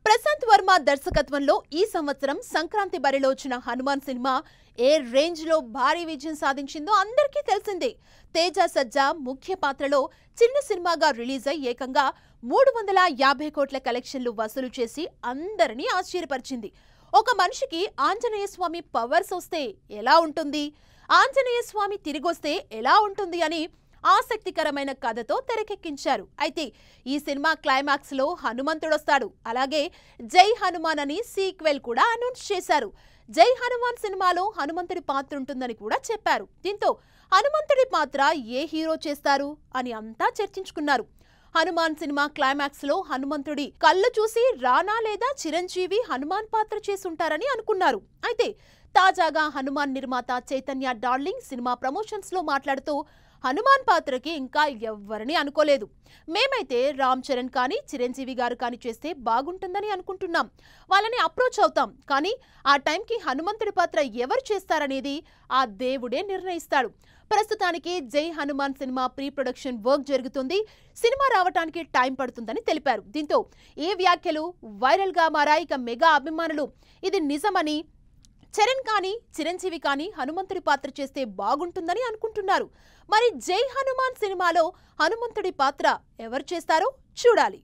ప్రశాంత్ వర్మ దర్శకత్వంలో ఈ సంవత్సరం సంక్రాంతి బరిలో వచ్చిన హనుమాన్ సినిమా ఏ రేంజ్ లో భారీ విజయం సాధించిందో అందరికీ తెలిసిందే. తేజ సజ్జా ముఖ్య పాత్రలో చిన్న సినిమాగా రిలీజ్ అయ్యి ఏకంగా 350 కోట్ల కలెక్షన్లు వసూలు చేసి అందరినీ ఆశ్చర్యపరిచింది. ఒక మనిషికి ఆంజనేయ స్వామి పవర్స్ వస్తే ఎలా ఉంటుంది, ఆంజనేయ స్వామి తిరిగొస్తే ఎలా ఉంటుంది అని ఆసక్తికరమైన కథతో తెరకెక్కించారు. అయితే ఈ సినిమా క్లైమాక్స్ లో హనుమంతుడొస్తాడు. అలాగే జై హనుమాన్ అని సీక్వెల్ కూడా అనౌన్స్ చేశారు. జై హనుమాన్ సినిమాలో హనుమంతుడి పాత్ర ఉంటుందని కూడా చెప్పారు. దీంతో హనుమంతుడి పాత్ర ఏ హీరో చేస్తారు అని అంతా చర్చించుకున్నారు. హనుమాన్ సినిమా క్లైమాక్స్ లో హనుమంతుడి కళ్ళు చూసి రానా లేదా చిరంజీవి హనుమాన్ పాత్ర చేసుంటారని అనుకున్నారు. అయితే తాజాగా హనుమాన్ నిర్మాత చైతన్య డార్లింగ్ సినిమా ప్రమోషన్స్ లో మాట్లాడుతూ హనుమాన్ పాత్రకి ఇంకా ఎవ్వరిని అనుకోలేదు. మేమైతే రామ్ చరణ్ కానీ చిరంజీవి గారు కానీ చేస్తే బాగుంటుందని అనుకుంటున్నాం. వాళ్ళని అప్రోచ్ అవుతాం. కానీ ఆ టైంకి హనుమంతుడి పాత్ర ఎవరు చేస్తారనేది ఆ దేవుడే నిర్ణయిస్తాడు. ప్రస్తుతానికి జై Hanuman cinema pre production work జరుగుతుంది. సినిమా రావడానికి టైం పడుతుందని తెలిపారు. దీంతో ఈ వ్యాఖ్యలు వైరల్ గా మారాయి. ఇక మెగా అభిమానులు ఇది నిజమని, చరణ్ కానీ చిరంజీవి కానీ హనుమంతుడి పాత్ర చేస్తే బాగుంటుందని అనుకుంటున్నారు. మరి జై హనుమాన్ సినిమాలో హనుమంతుడి పాత్ర ఎవరు చేస్తారో చూడాలి.